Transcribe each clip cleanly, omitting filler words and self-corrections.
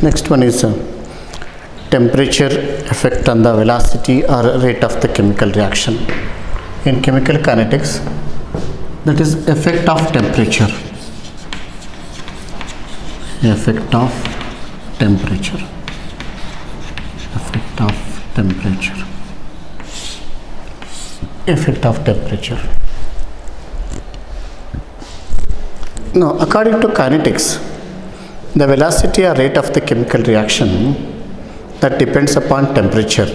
Next one is temperature effect on the velocity or rate of the chemical reaction. In chemical kinetics, that is effect of temperature. Effect of temperature. Effect of temperature. Effect of temperature. Now, according to kinetics, the velocity or rate of the chemical reaction that depends upon temperature.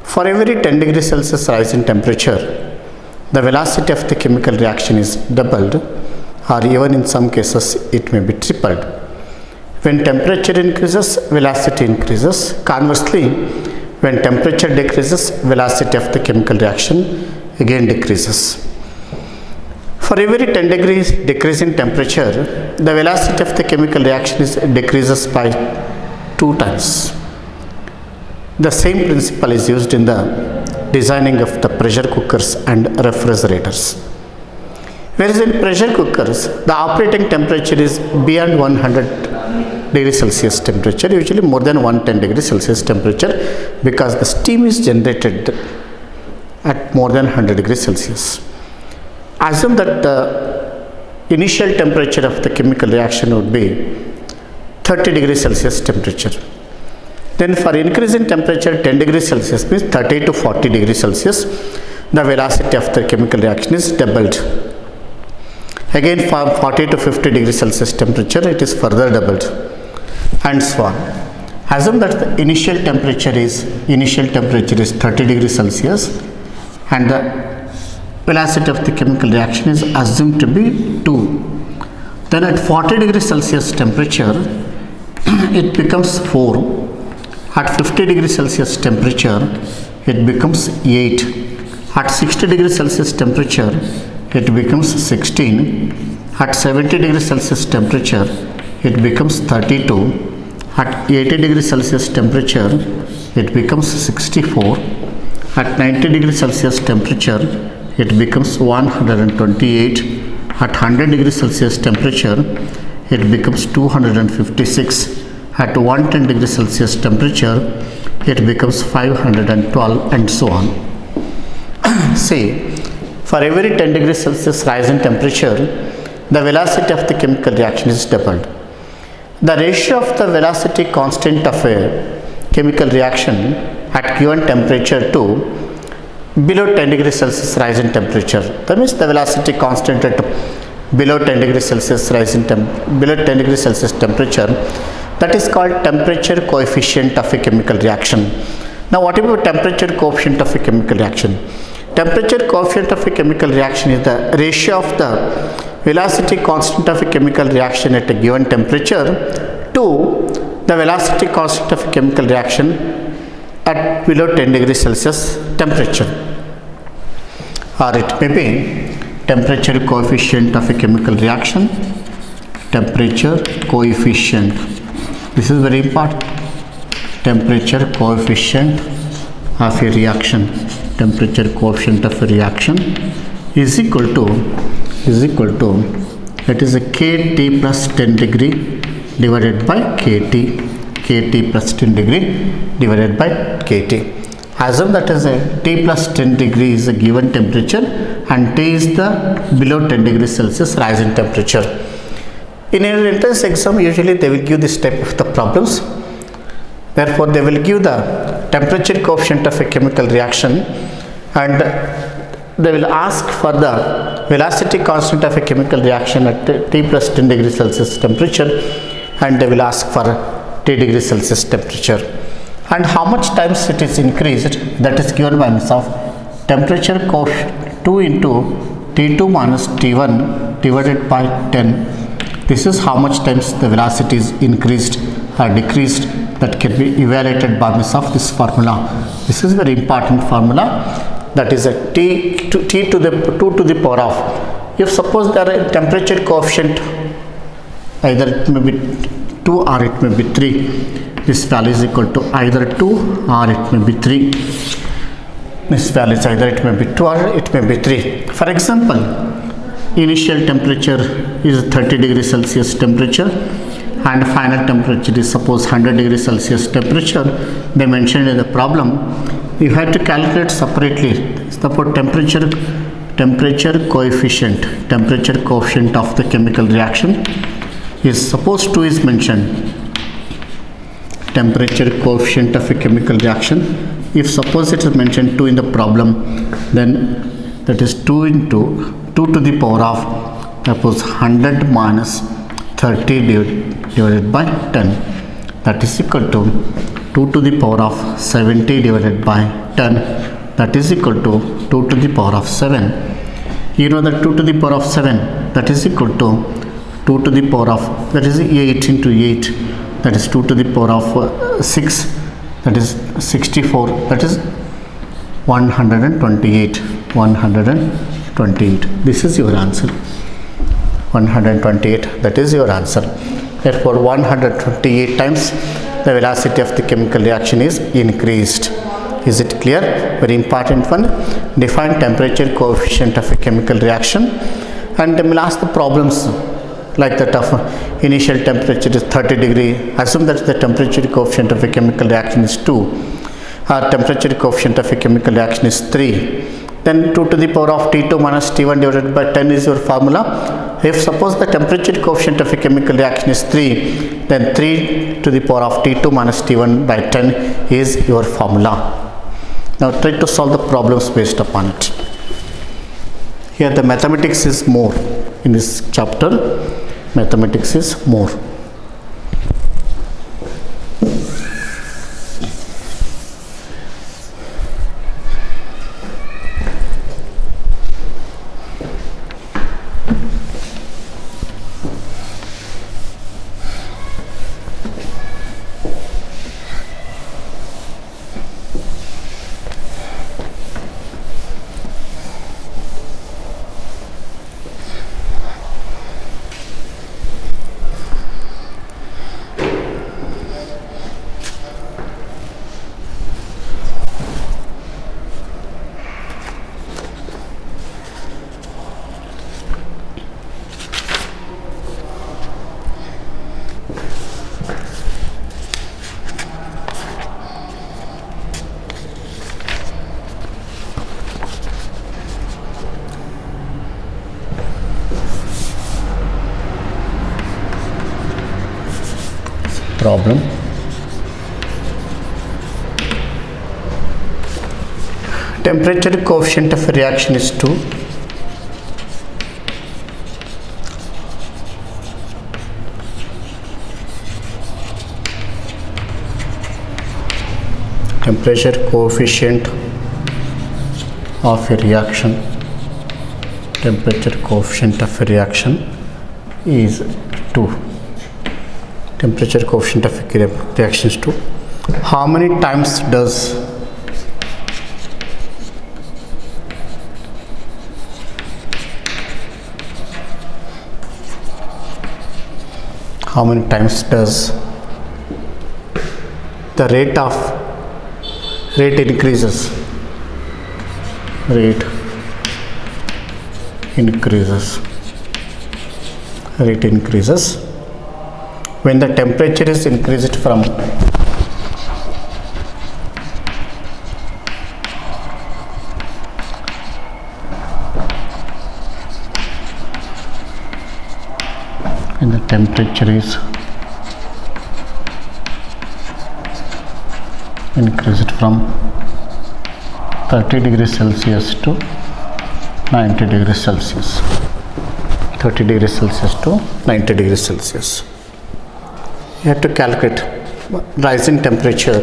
For every 10 degrees Celsius rise in temperature, the velocity of the chemical reaction is doubled, or even in some cases it may be tripled. When temperature increases, velocity increases. Conversely, when temperature decreases, velocity of the chemical reaction again decreases. For every 10 degrees decrease in temperature, the velocity of the chemical reaction decreases by 2 times. The same principle is used in the designing of the pressure cookers and refrigerators. Whereas in pressure cookers, the operating temperature is beyond 100 degrees Celsius temperature, usually more than 110 degrees Celsius temperature, because the steam is generated at more than 100 degrees Celsius. Assume that the initial temperature of the chemical reaction would be 30 degrees Celsius temperature. Then for increase in temperature 10 degrees Celsius means 30 to 40 degrees Celsius, the velocity of the chemical reaction is doubled. Again for 40 to 50 degrees Celsius temperature it is further doubled, and so on. Assume that the initial temperature is 30 degrees Celsius and the velocity of the chemical reaction is assumed to be 2. Then at 40 degrees Celsius temperature it becomes 4. At 50 degrees Celsius temperature it becomes 8. At 60 degrees Celsius temperature it becomes 16. At 70 degrees Celsius temperature it becomes 32. At 80 degrees Celsius temperature it becomes 64. At 90 degrees Celsius temperature it becomes 128. At 100 degrees Celsius temperature it becomes 256. At 110 degrees Celsius temperature it becomes 512, and so on. See, for every 10 degrees Celsius rise in temperature, the velocity of the chemical reaction is doubled. The ratio of the velocity constant of a chemical reaction at given temperature to below 10 degrees Celsius rise in temperature. That means the velocity constant at below 10 degrees Celsius rise in below 10 degrees Celsius temperature, that is called temperature coefficient of a chemical reaction. Now what about temperature coefficient of a chemical reaction? Temperature coefficient of a chemical reaction is the ratio of the velocity constant of a chemical reaction at a given temperature to the velocity constant of a chemical reaction at below 10 degrees Celsius temperature, or it may be temperature coefficient of a chemical reaction. Temperature coefficient, this is very important. Temperature coefficient of a reaction, temperature coefficient of a reaction is equal to that is a kT plus 10 degree divided by kT. kT plus 10 degree divided by kT. Assume that as a T plus 10 degree is a given temperature and T is the below 10 degrees Celsius rise in temperature. In an entrance exam, usually they will give this type of the problems. Therefore, they will give the temperature coefficient of a chemical reaction and they will ask for the velocity constant of a chemical reaction at T plus 10 degrees Celsius temperature, and they will ask for 10 degrees Celsius temperature, and how much times it is increased, that is given by means of temperature coefficient 2 into T2 minus T1 divided by 10. This is how much times the velocity is increased or decreased, that can be evaluated by means of this formula. This is very important formula, that is a T to the 2 to the power of, if suppose there is temperature coefficient, either it may be 2 or it may be 3, this value is equal to either 2 or it may be 3. This value is either it may be 2 or it may be 3. For example, initial temperature is 30 degrees Celsius temperature and final temperature is suppose 100 degrees Celsius temperature they mentioned in the problem. You have to calculate separately. Suppose temperature coefficient of the chemical reaction is suppose 2 is mentioned. Temperature coefficient of a chemical reaction, if suppose it is mentioned 2 in the problem, then that is 2 into 2 to the power of suppose 100 minus 30 divided by 10, that is equal to 2 to the power of 70 divided by 10, that is equal to 2 to the power of 7. You know that 2 to the power of 7, that is equal to 2 to the power of, that is 8 into 8, that is 2 to the power of 6, that is 64, that is 128. This is your answer. 128, that is your answer. Therefore 128 times the velocity of the chemical reaction is increased. Is it clear? Very important one. Define temperature coefficient of a chemical reaction, and we will ask the problems like that of initial temperature is 30 degree. Assume that the temperature coefficient of a chemical reaction is 2. Temperature coefficient of a chemical reaction is 3. Then 2 to the power of T2 minus T1 divided by 10 is your formula. If suppose the temperature coefficient of a chemical reaction is 3, then 3 to the power of T2 minus T1 by 10 is your formula. Now try to solve the problems based upon it. Here the mathematics is more in this chapter. Mathematics is more. Problem. Temperature coefficient of a reaction is 2. Temperature coefficient of a reaction. Temperature coefficient of a reaction is 2. Temperature coefficient of a reaction is 2. How many times does the rate increases when the temperature is increased from temperature is increased from 30 degrees Celsius to 90 degrees Celsius. 30 degrees Celsius to 90 degrees Celsius. You have to calculate rising temperature.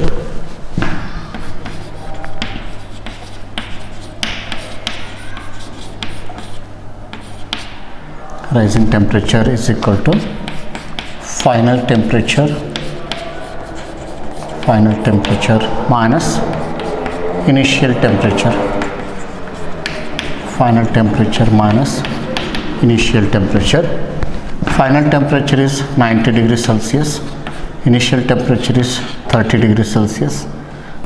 Rising temperature is equal to final temperature minus initial temperature. Final temperature minus initial temperature. Final temperature is 90 degrees Celsius. Initial temperature is 30 degrees Celsius.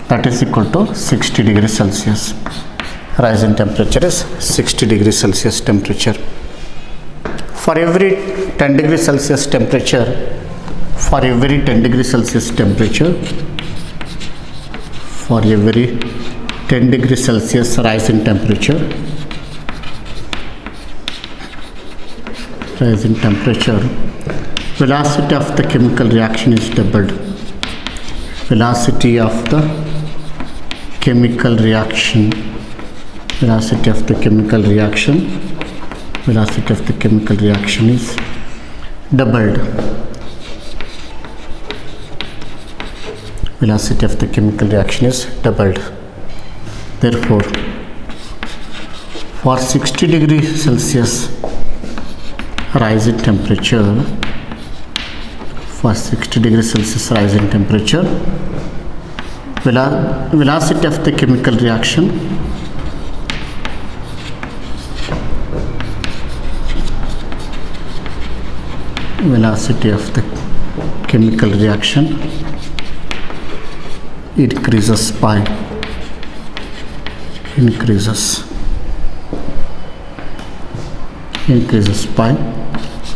That is equal to 60 degrees Celsius. Rising temperature is 60 degrees Celsius temperature. For every 10 degrees Celsius temperature, for every 10 degree Celsius temperature, for every 10 degree Celsius rise in temperature, velocity of the chemical reaction is doubled. Velocity of the chemical reaction, velocity of the chemical reaction is doubled. Velocity of the chemical reaction is doubled. Therefore, for 60 degree Celsius rise in temperature, velocity of the chemical reaction increases by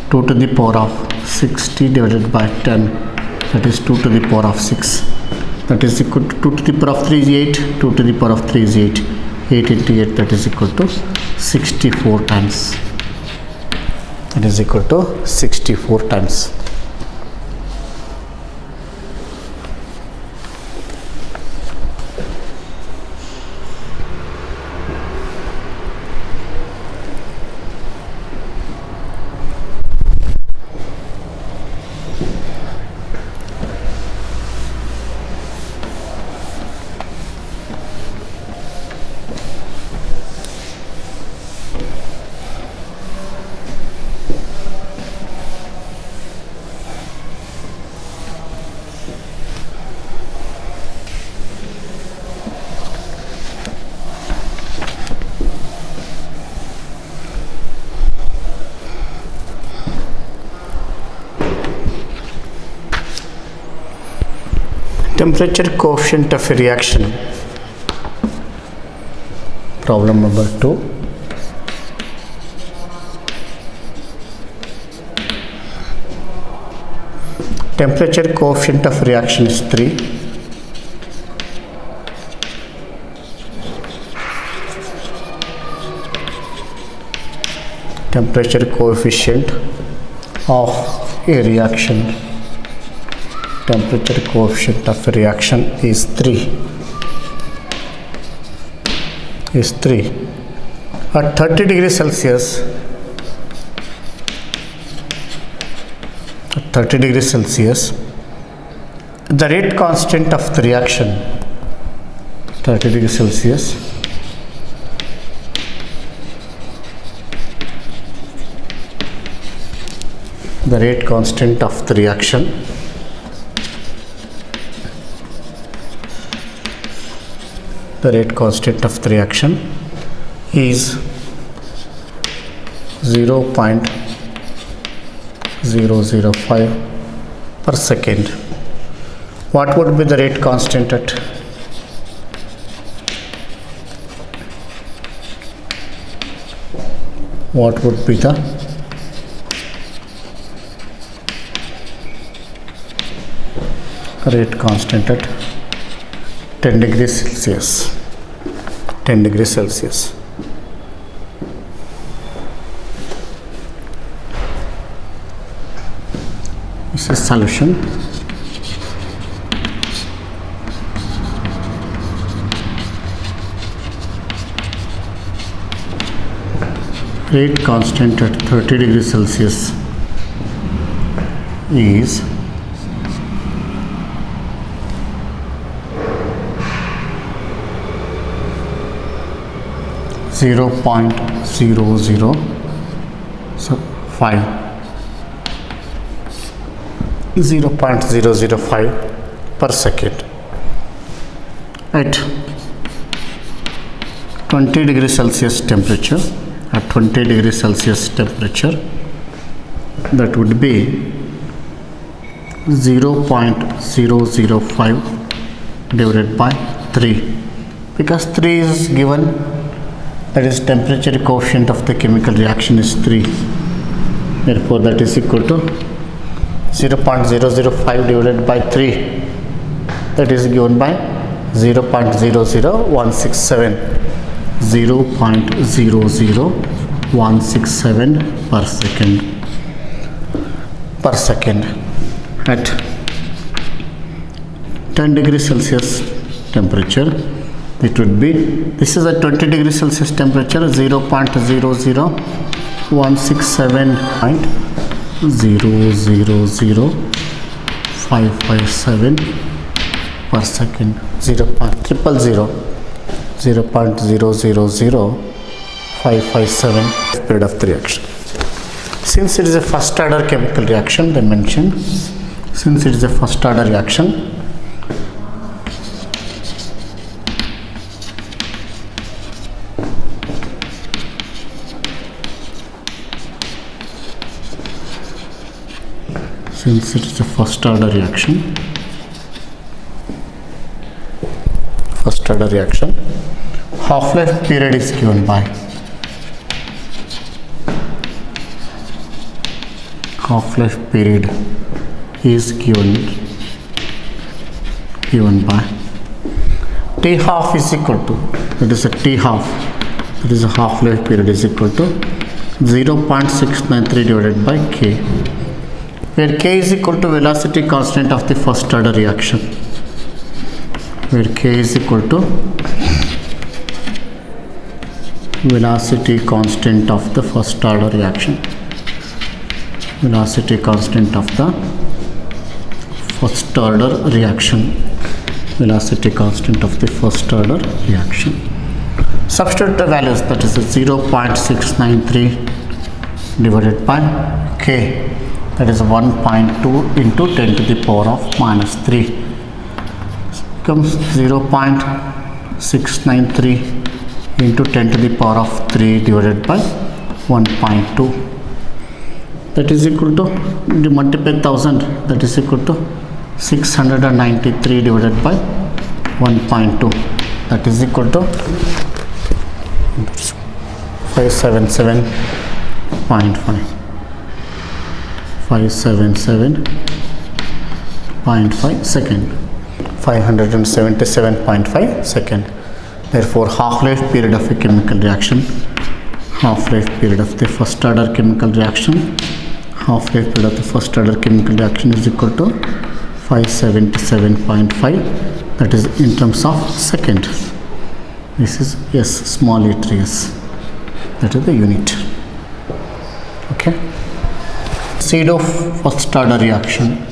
2 to the power of 60 divided by 10, that is 2 to the power of 6, that is equal to 2 to the power of 3 is 8, 2 to the power of 3 is 8, 8 into 8, that is equal to 64 times. That is equal to 64 times. Temperature coefficient of a reaction. Problem number 2. Temperature coefficient of reaction is 3. Temperature coefficient of a reaction. Temperature coefficient of a reaction is 3. At 30 degrees Celsius, the rate constant of the reaction, 30 degrees Celsius, the rate constant of the reaction is 0.005 per second. What would be the rate constant at? What would be the rate constant at 10 degrees Celsius? 10 degrees Celsius. This is solution. Rate constant at 30 degrees Celsius is 0.005 per second. At 20 degrees Celsius temperature, that would be 0.005 divided by 3, because 3 is given, that is temperature coefficient of the chemical reaction is 3. Therefore, that is equal to 0.005 divided by 3, that is given by 0.00167, 0.00167 per second at 10 degrees Celsius temperature. It would be, this is a 20 degrees Celsius temperature, 0.00167 per second, 0.0000557 period of the reaction. Since it is a first order chemical reaction, they mentioned, since it is a first order reaction, since it is a first order reaction, half-life period is given by T half is equal to, that is a T half, that is a half-life period is equal to 0.693 divided by K, where K is equal to velocity constant of the first order reaction, where K is equal to velocity constant of the first order reaction, velocity constant of the first order reaction, velocity constant of the first order reaction. Substitute the values, that is 0.693 divided by K, that is 1.2 into 10 to the power of minus 3, becomes 0.693 into 10 to the power of 3 divided by 1.2, that is equal to, you multiply 1000, that is equal to 693 divided by 1.2, that is equal to 577.5 second, 577.5 second. Therefore, half-life period of a chemical reaction, half-life period of the first order chemical reaction, half-life period of the first order chemical reaction is equal to 577.5, that is in terms of second. This is S, small letter S, that is the unit. Okay. Pseudo first order reaction.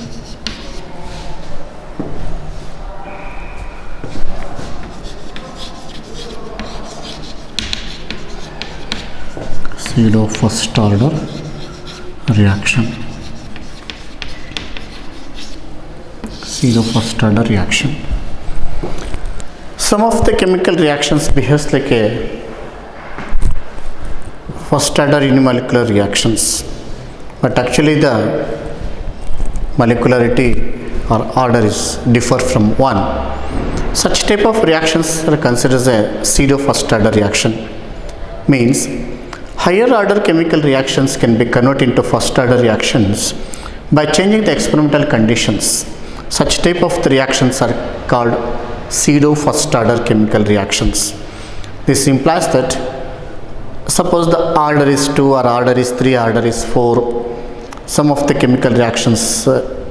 Pseudo first order reaction. Pseudo first order reaction. Some of the chemical reactions behaves like a first order unimolecular reactions, but actually the molecularity or order is differ from one. Such type of reactions are considered as a pseudo first order reaction. Means higher order chemical reactions can be converted into first order reactions by changing the experimental conditions. Such type of the reactions are called pseudo first order chemical reactions. This implies that suppose the order is 2 or order is 3, order is 4, some of the chemical reactions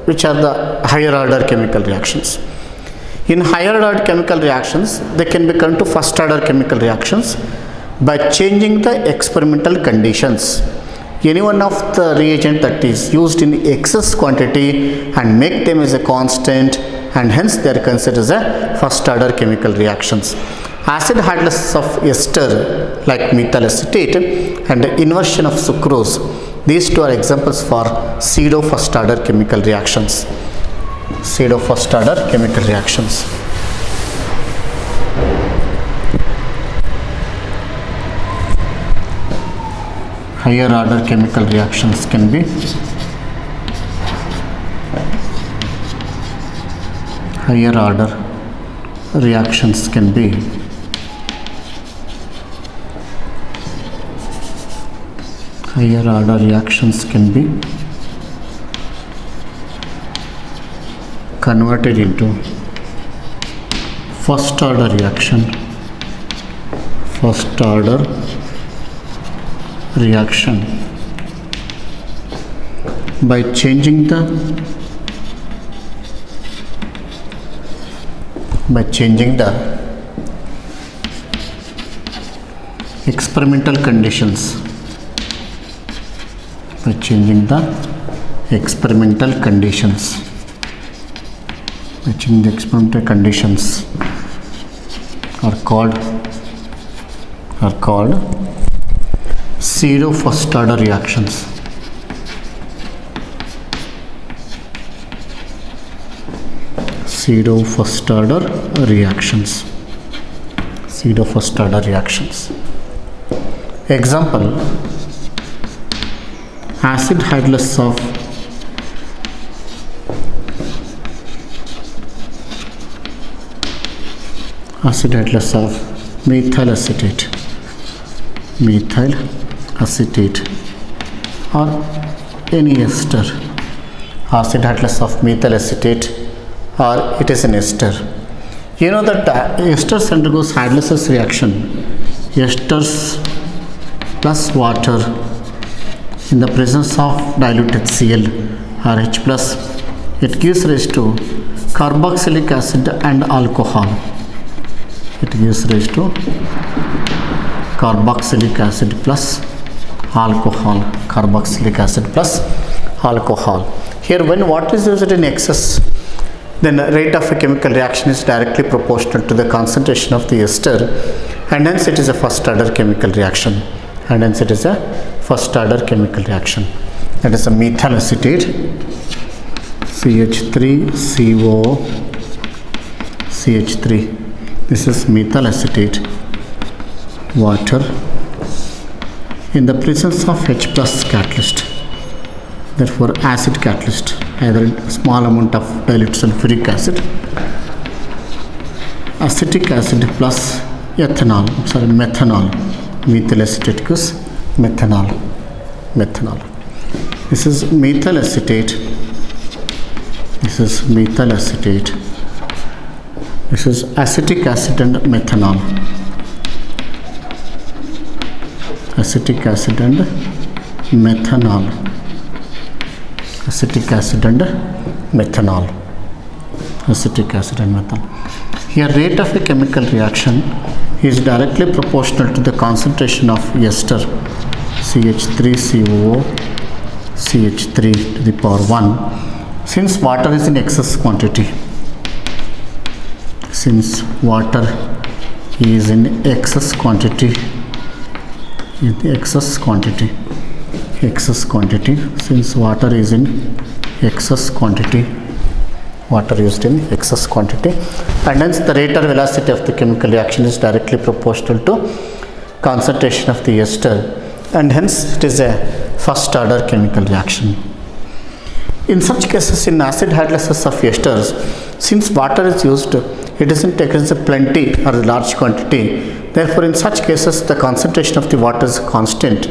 which are the higher order chemical reactions. In higher order chemical reactions, they can become to first order chemical reactions by changing the experimental conditions. Any one of the reagent that is used in excess quantity and make them as a constant, and hence they are considered as a first order chemical reactions. Acid hydrolysis of ester like methyl acetate and inversion of sucrose, these two are examples for pseudo first order chemical reactions. Pseudo first order chemical reactions. Higher order chemical reactions can be higher order reactions can be higher order reactions can be converted into first order reaction by changing the experimental conditions, are called pseudo first order reactions. Pseudo first order reactions. Example: acid hydrolase of methyl acetate or any ester. Acid hydrolase of methyl acetate or it is an ester. You know that esters undergoes hydrolysis reaction. Esters plus water in the presence of dilute HCl or H plus, it gives rise to carboxylic acid and alcohol. Carboxylic acid plus alcohol. Here, when water is used in excess, then the rate of a chemical reaction is directly proportional to the concentration of the ester, and hence it is a first order chemical reaction. That is a methyl acetate, CH3CO CH3. This is methyl acetate, water in the presence of H plus catalyst. Therefore, acid catalyst, either small amount of dilute sulfuric acid, acetic acid plus methanol. Methyl acetate gives methanol. This is methyl acetate. This is acetic acid and methanol. Acetic acid and methanol. Here, rate of a chemical reaction is directly proportional to the concentration of ester, CH3COO CH3 to the power 1, since water is in excess quantity. Since water is in excess quantity, since water is in excess quantity, and hence the rate or velocity of the chemical reaction is directly proportional to concentration of the ester, and hence it is a first order chemical reaction. In such cases, in acid hydrolysis of esters, since water is used, it isn't taken as a plenty or a large quantity. Therefore, in such cases, the concentration of the water is constant.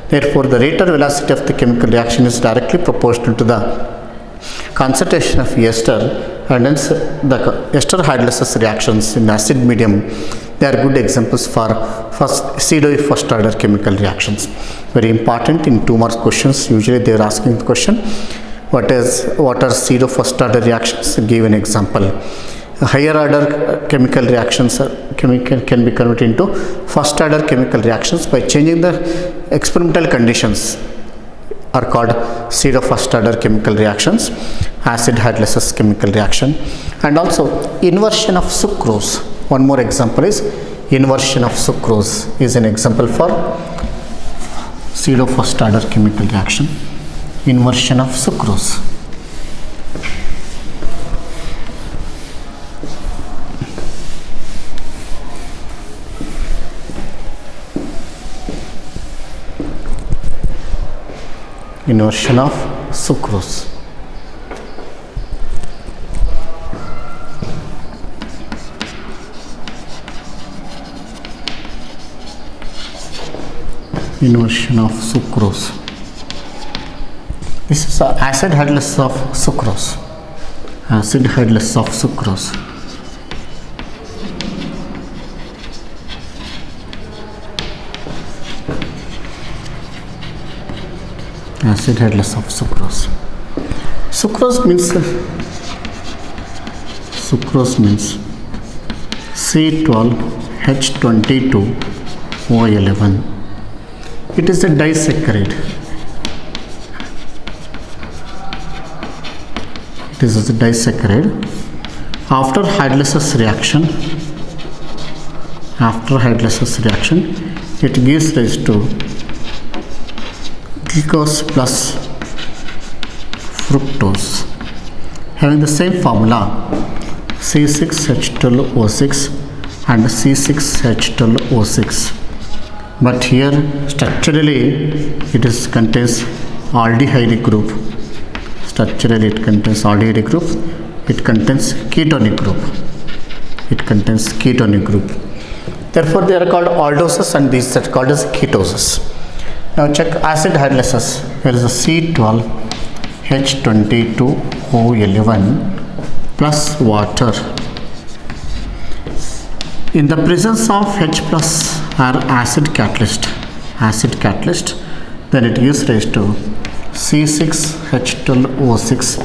Therefore, the rate or velocity of the chemical reaction is directly proportional to the concentration of ester, and hence the ester hydrolysis reactions in acid medium, they are good examples for pseudo first order chemical reactions. Very important in 2 mark questions. Usually they are asking the question, what are pseudo first order reactions? Give an example. Higher order chemical reactions can be converted into first order chemical reactions by changing the experimental conditions, are called pseudo first order chemical reactions. Acid hydrolysis chemical reaction, and also inversion of sucrose. One more example is inversion of sucrose is an example for pseudo first order chemical reaction. Inversion of sucrose. Inversion of sucrose. Inversion of sucrose. This is acid hydrolysis of sucrose. acid hydrolase of sucrose. Acid hydrolase of sucrose. Sucrose means C12H22O11. It is a disaccharide. It is a disaccharide. After hydrolysis reaction, it gives rise to glucose plus fructose, having the same formula C6H12O6 and C6H12O6. But here structurally it contains aldehyde group. Structurally it contains aldehyde group. It contains ketonic group. Therefore they are called aldoses and these are called as ketoses. Now check acid hydrolysis. Here is a C12H22O11 plus water. In the presence of H plus or acid catalyst, then it gives rise to C6H12O6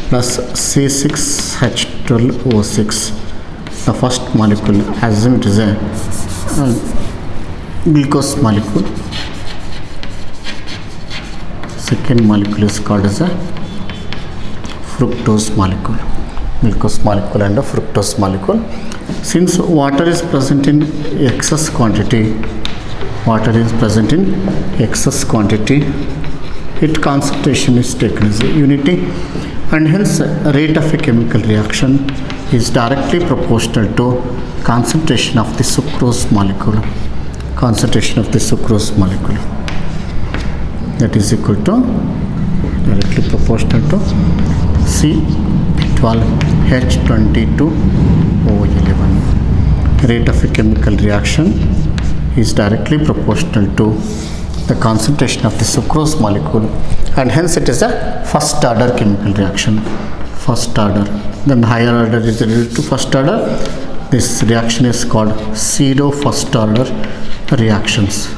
plus C6H12O6. The first molecule, assume it is a glucose molecule. Second molecule is called as a fructose molecule. Glucose molecule and a fructose molecule. Since water is present in excess quantity, its concentration is taken as a unity, and hence rate of a chemical reaction is directly proportional to concentration of the sucrose molecule. That is equal to directly proportional to C12H22O11. Rate of a chemical reaction is directly proportional to the concentration of the sucrose molecule, and hence it is a first order chemical reaction. Then higher order is related to first order. This reaction is called pseudo first order reactions.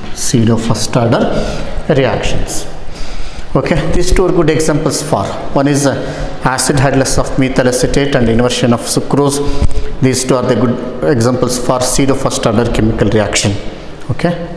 Okay, these two are good examples for. One is acid hydrolase of methyl acetate and inversion of sucrose. These two are the good examples for pseudo first order chemical reaction. Okay.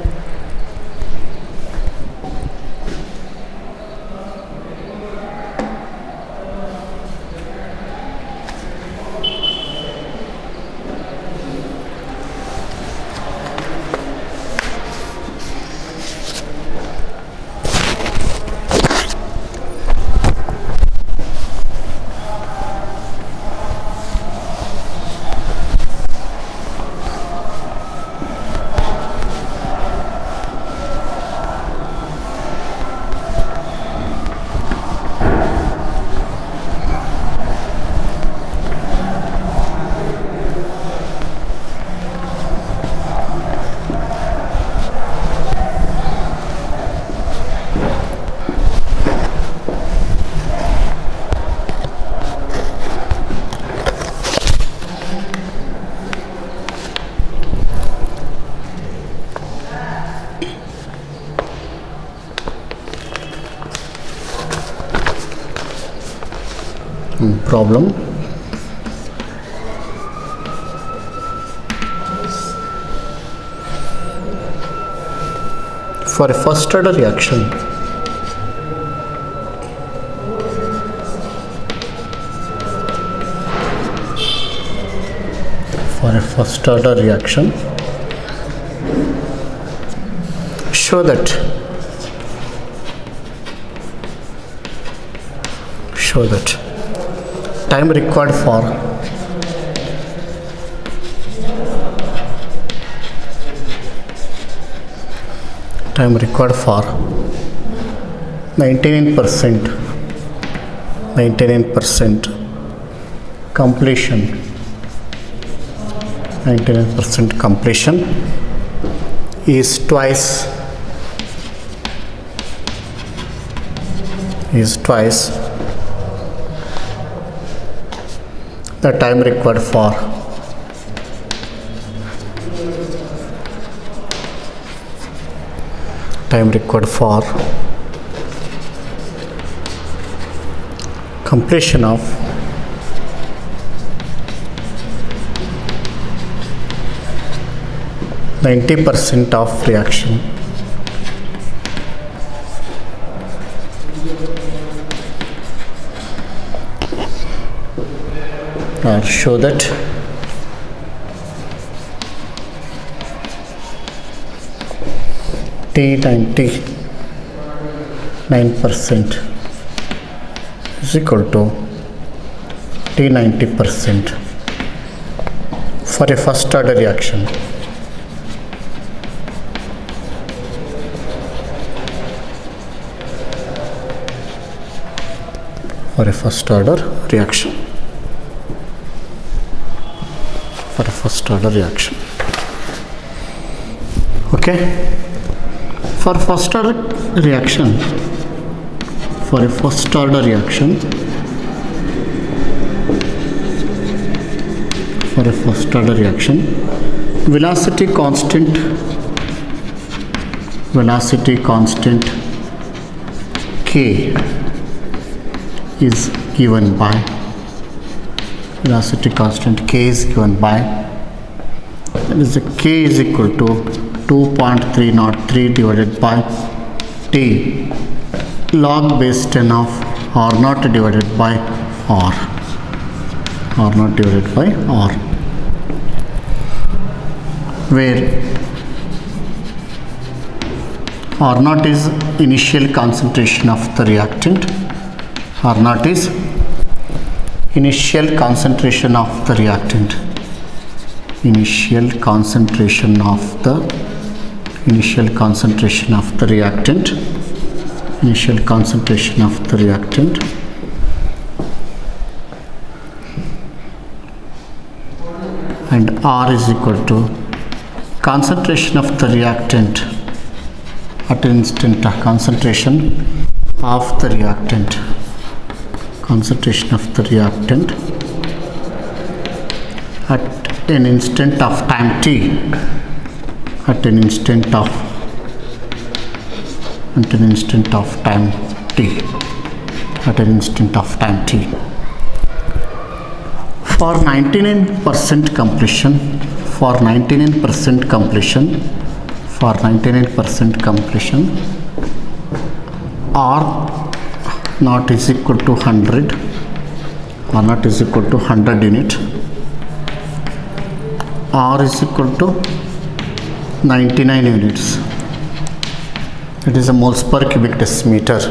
Problem. For a first order reaction, show that time required for time required for 99% completion, 99% completion is twice the time required for completion of the 90% of reaction or show that T99% is equal to T90% for a first order reaction. For a first order reaction. Okay. For a first order reaction, velocity constant K is given by that is K is equal to 2.303 divided by T log base 10 of R naught divided by R, where R naught is initial concentration of the reactant. Initial concentration of the reactant. And R is equal to concentration of the reactant at an instant at an instant of time t, for 99% completion, R naught is equal to 100 unit, R is equal to 99 units. It is a moles per cubic decimeter.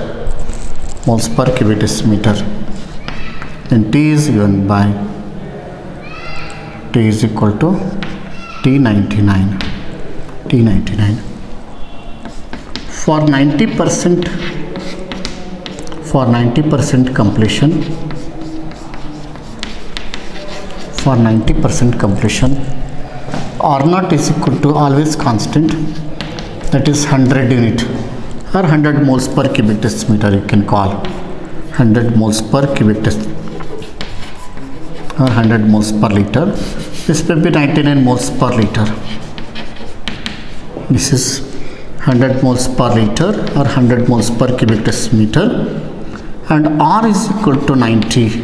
And T is given by T is equal to T99. For 90% completion, R naught is equal to always constant, that is 100 unit or 100 moles per cubic decimeter, you can call 100 moles per cubic decimeter or 100 moles per liter. This will be 99 moles per liter. This is 100 moles per liter or 100 moles per cubic decimeter, and R is equal to 90.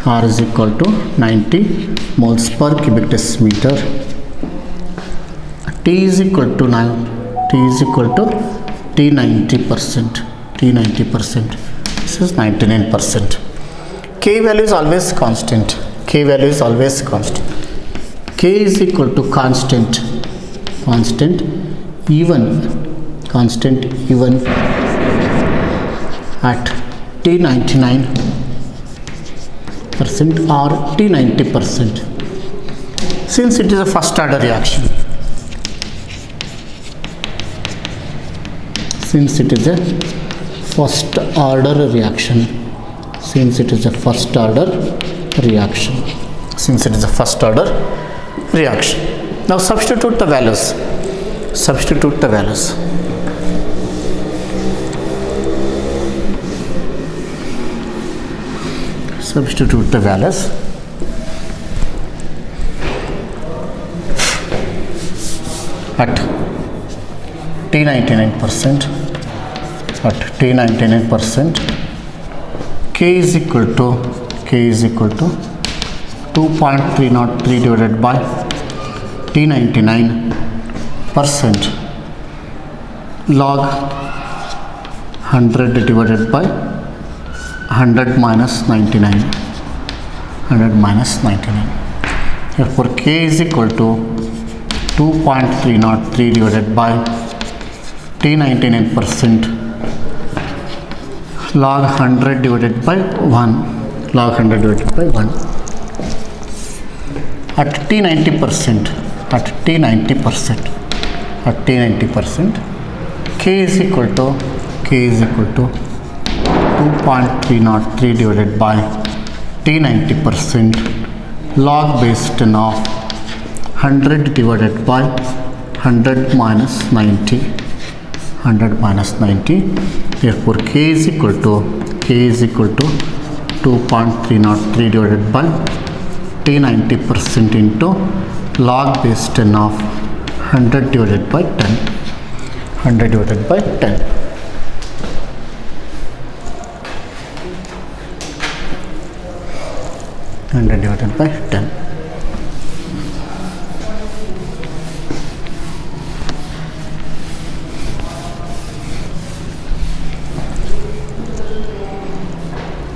R is equal to 90 moles per cubic decimeter. T is equal to T90%. This is 99%. K value is always constant. K is equal to constant even at T99% or T90%, since it is a first order reaction. Since it is a first order reaction. Now substitute the values. Substitute the values. At T99%, K is equal to 2.303 divided by T99% log 100 divided by 100 minus 99. Therefore, K is equal to 2.303 divided by T99% log 100 divided by 1. At T90%, K is equal to 2.303 divided by T90% log base 10 of 100 divided by 100 minus 90. Therefore, K is equal to 2.303 divided by T90% into log base 10 of 100 divided by 10. 100 divided by 10.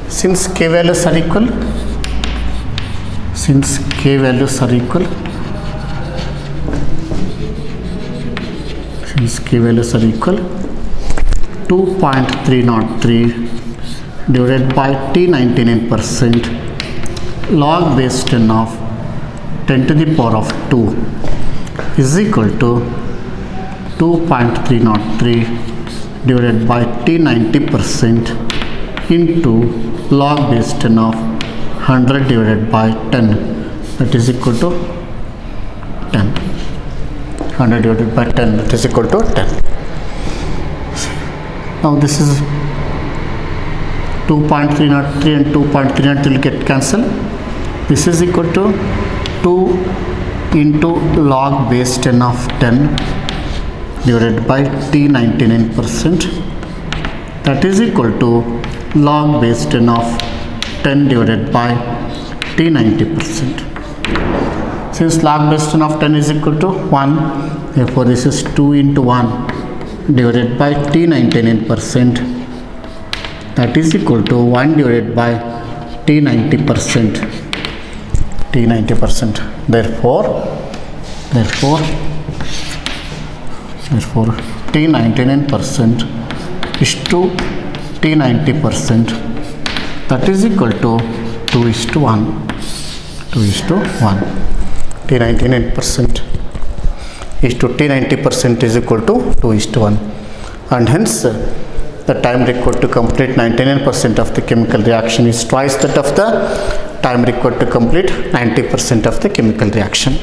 Since K values are equal, 2.303 divided by T99% log base 10 of 10 to the power of 2 is equal to 2.303 divided by T90% into log base 10 of 100 divided by 10, that is equal to 10. 100 divided by 10, that is equal to 10. Now this is 2.303 and 2.303 will get cancelled. This is equal to 2 into log base 10 of 10 divided by T99%, that is equal to log base 10 of 10 divided by T90%. Since log base 10 of 10 is equal to 1, therefore this is 2 into 1 divided by T99%, that is equal to 1 divided by T90%. Therefore T99% is to T90%, that is equal to 2:1. T99% is to T90% is equal to 2:1, and hence the time required to complete 99% of the chemical reaction is twice that of the time required to complete 90% of the chemical reaction.